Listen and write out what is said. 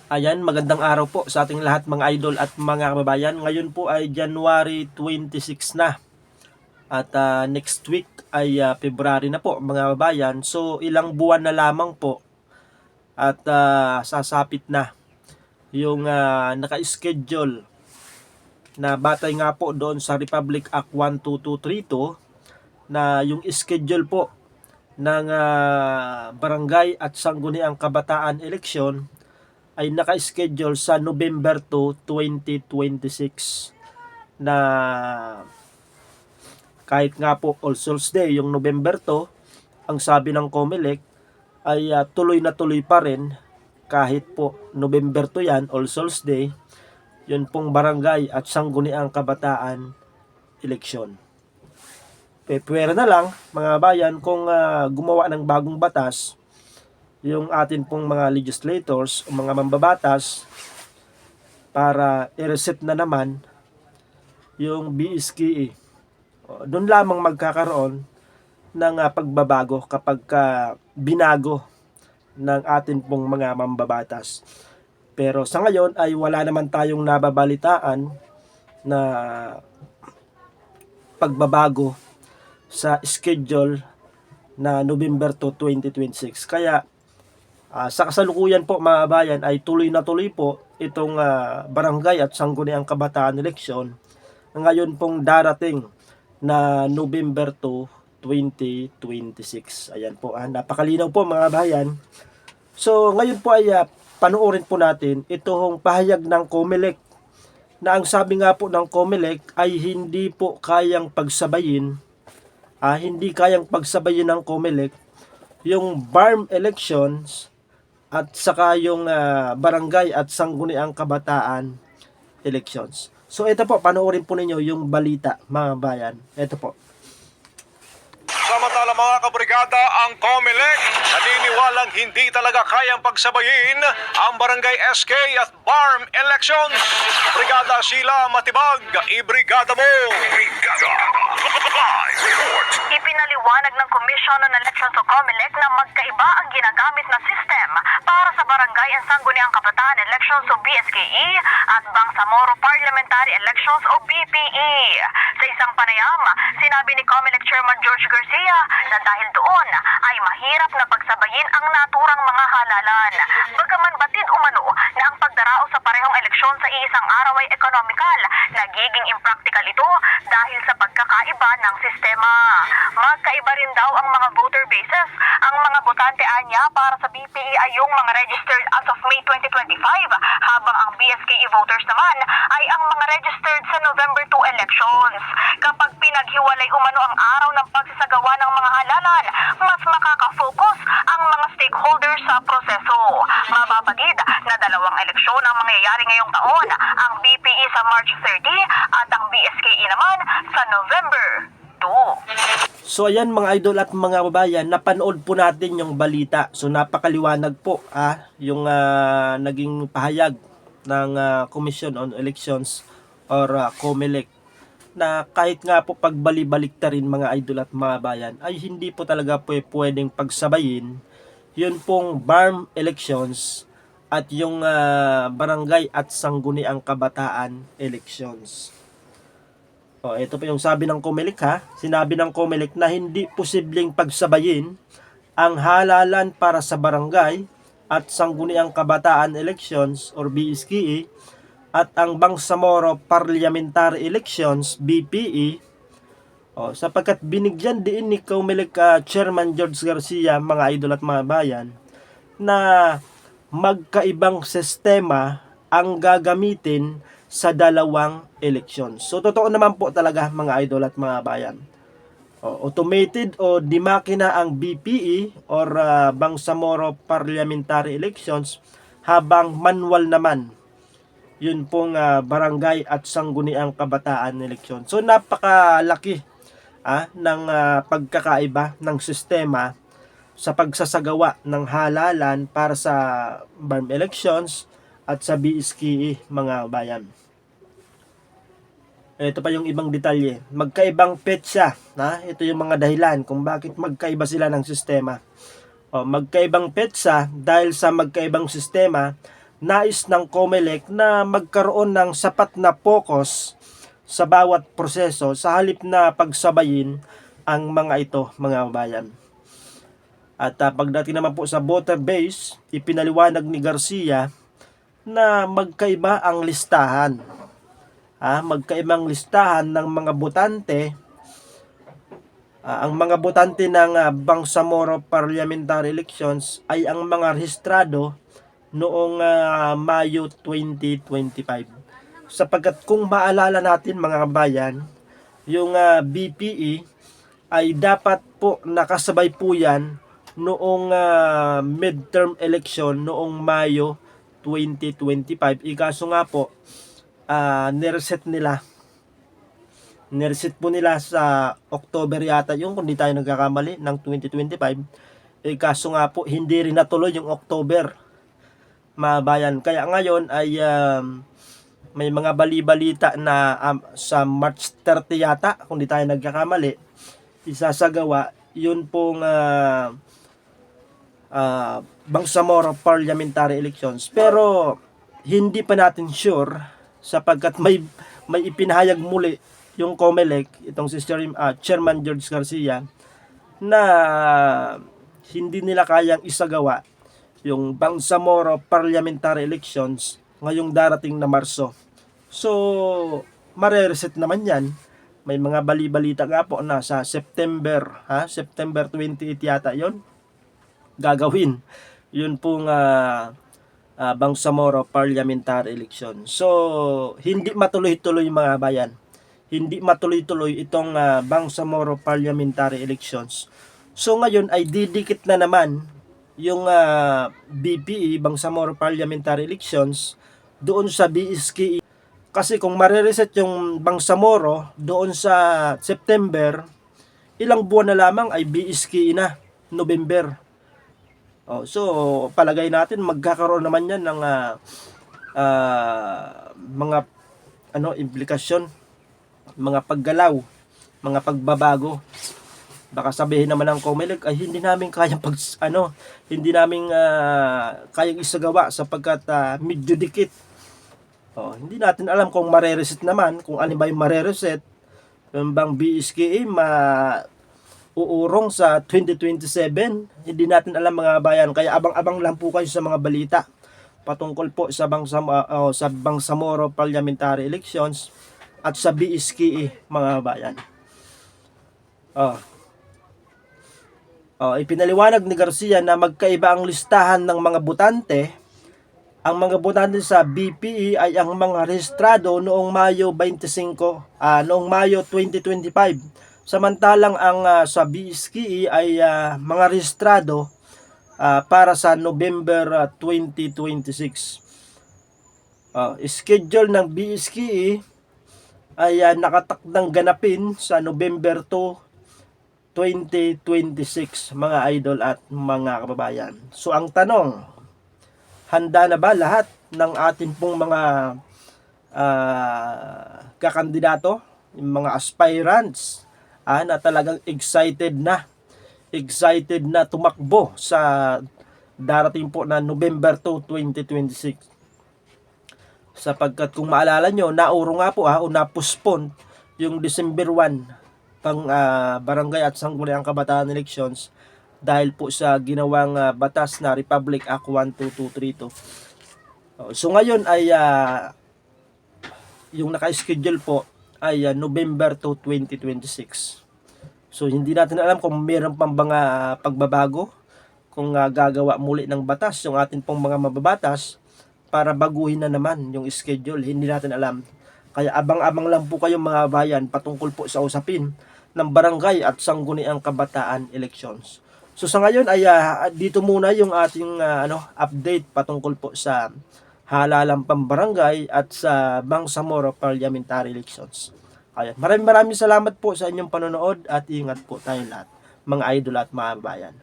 Ayan, magandang araw po sa ating lahat mga idol at mga kababayan. Ngayon po ay January 26 na at next week ay February na po mga kababayan. So ilang buwan na lamang po at sasapit na yung naka-schedule na batay nga po doon sa Republic Act 12232 na yung schedule po ng barangay at sangguniang kabataan eleksyon ay naka-schedule sa November 2, 2026 na kahit nga po All Souls Day yung November 2, ang sabi ng COMELEC ay tuloy na tuloy pa rin kahit po November 2 yan, All Souls Day, yun pong barangay at sangguniang kabataan eleksyon. Pwera na lang mga bayan kung gumawa ng bagong batas yung atin pong mga legislators o mga mambabatas para i-reset na naman yung BSKE. Doon lamang magkakaroon ng pagbabago kapag binago ng atin pong mga mambabatas. Pero sa ngayon ay wala naman tayong nababalitaan na pagbabago sa schedule na November 2, 2026. Kaya sa kasalukuyan po mga bayan ay tuloy na tuloy po itong barangay at sangguniang kabataan eleksyon ngayon pong darating na November 2, 2026. Ayan po, napakalinaw po mga bayan. So ngayon po ay panoorin po natin itong pahayag ng COMELEC na ang sabi nga po ng COMELEC ay hindi po kayang pagsabayin, hindi kayang pagsabayin ng COMELEC yung BARM elections at saka yung barangay at sangguniang kabataan elections. So ito po, panoorin po ninyo yung balita mga bayan. Ito po. Samantala mga kabrigada, ang COMELEC naniniwalang hindi talaga kayang pagsabayin ang barangay SK at BARM elections. Brigada Sheila Matibag, ibrigada mo! Brigada! Live report! Ipinaliwanag ng Commission on Elections o COMELEC na magkaiba ang ginagamit na system para sa Barangay and Sangguniang Kabataan Elections o BSKE at Bangsamoro Parliamentary Elections o BPE. Sa isang panayam, sinabi ni COMELEC Chairman George Garcia na dahil doon ay mahirap na pagsabayin ang naturang mga halalan. Bagaman batid umano na ang pagdarao sa parehong eleksyon sa iisang araw ay ekonomikal, nagiging impractical ito dahil sa pagkakaiba ng sistema. Magkaiba rin daw ang mga voter bases. Ang mga botante anya para sa BPE ay yung mga registered as of May 2025, habang ang BSKE voters naman ay ang mga registered sa November 2 elections. Kapag pinaghiwalay umano ang araw ng pagsasagawa ng mga halalan, mas makakafocus ang mga stakeholders sa proseso. Mapapagid na dalawang eleksyon ang mangyayari ngayong taon, ang BPE sa March 30 at ang BSKE naman sa November 2. So ayan mga idol at mga babayan, napanood po natin yung balita. So napakaliwanag po yung naging pahayag ng Commission on Elections or COMELEC na kahit nga po pagbali-balik ta rin mga idol at mga bayan ay hindi po talaga pwedeng pagsabayin yun pong BARM elections at yung barangay at sangguniang kabataan elections. Ito po yung sabi ng COMELEC Sinabi ng COMELEC na hindi posibleng pagsabayin ang halalan para sa barangay at sangguniang kabataan elections or BSKE at ang Bangsamoro Parliamentary Elections BPE sapagkat binigyan din ni COMELEC Chairman George Garcia mga idol at mga bayan na magkaibang sistema ang gagamitin sa dalawang eleksyon. So totoo naman po talaga mga idol at mga bayan. Automated o di makina ang BPE or Bangsamoro Parliamentary Elections habang manual naman yun pong barangay at sangguniang kabataan eleksyon. So napakalaki ng pagkakaiba ng sistema sa pagsasagawa ng halalan para sa BARM elections at sa BSKE mga bayan. Ito pa yung ibang detalye. Magkaibang petsa. Ito yung mga dahilan kung bakit magkaiba sila ng sistema. Magkaibang petsa dahil sa magkaibang sistema nais ng COMELEC na magkaroon ng sapat na focus sa bawat proseso sa halip na pagsabayin ang mga ito, mga kabayan. At pagdating naman po sa voter base, ipinaliwanag ni Garcia na magkaiba ang listahan. Magkaibang listahan ng mga botante. Ang mga botante ng Bangsamoro Parliamentary Elections ay ang mga rehistrado noong Mayo 2025. Sapagkat kung maalala natin mga kabayan, yung BPE ay dapat po nakasabay po yan noong midterm election noong Mayo 2025. Ikaso nga po, nireset po nila sa October yata yung, kung di tayo nagkakamali, ng 2025. Kaso nga po, hindi rin natuloy yung October, mga bayan. Kaya ngayon ay may mga bali-balita na sa March 30 yata, kung di tayo nagkakamali, isasagawa yun pong Bangsamoro Parliamentary Elections. Pero hindi pa natin sure sapagkat may ipinahayag muli yung COMELEC, itong si Chairman George Garcia, na hindi nila kayang isagawa yung Bangsamoro Parliamentary Elections ngayong darating na Marso. So, marereset naman yan. May mga bali-balita nga po na sa September 28 yata yon gagawin. Yun pong Bangsamoro Parliamentary Election. So, hindi matuloy-tuloy mga bayan. Hindi matuloy-tuloy itong Bangsamoro Parliamentary Elections. So, ngayon ay didikit na naman yung BPE, Bangsamoro Parliamentary Elections, doon sa BSKE. Kasi kung marereset yung Bangsamoro doon sa September, ilang buwan na lamang ay BSKE na, November. So, palagay natin magkakaroon naman yan ng mga implikasyon, mga paggalaw, mga pagbabago. Baka sabihin naman ng COMELEC ay hindi namin kayang kayang isagawa sapagkat medyo dikit. Hindi natin alam kung marereset naman, kung ano ba yung marereset, yung bang BSKA uurong sa 2027. Hindi natin alam mga bayan, kaya abang-abang lang po kayo sa mga balita patungkol po sa Bangsamoro Parliamentary Elections at sa BSKE mga bayan. Ipinaliwanag ni Garcia na magkaiba ang listahan ng mga botante. Ang mga botante sa BPE ay ang mga rehistrado noong Mayo 2025. Samantalang ang sa BSKE ay mga rehistrado para sa November 2026. Schedule ng BSKE ay nakatakdang ganapin sa November 2, 2026 mga idol at mga kababayan. So ang tanong, handa na ba lahat ng ating pong mga kakandidato, yung mga aspirants na talagang excited na tumakbo sa darating po na November 2, 2026? Sapagkat kung maalala nyo, nauro nga po o napuspon yung December 1 pang barangay at sangguniang kabataan elections dahil po sa ginawang batas na Republic Act 12232. So ngayon ay yung naka-schedule po ay November 2, 2026. So hindi natin alam kung mayroon pang mga pagbabago, kung gagawa muli ng batas yung ating pong mga mababatas para baguhin na naman yung schedule. Hindi natin alam. Kaya abang-abang lang po kayo mga bayan patungkol po sa usapin ng barangay at sangguniang kabataan elections. So sa ngayon ay dito muna yung ating update patungkol po sa halalang pambarangay at sa Bangsamoro Parliamentary Elections. Ayan. Maraming salamat po sa inyong panonood at ingat po tayo lahat, mga idol at mga bayan.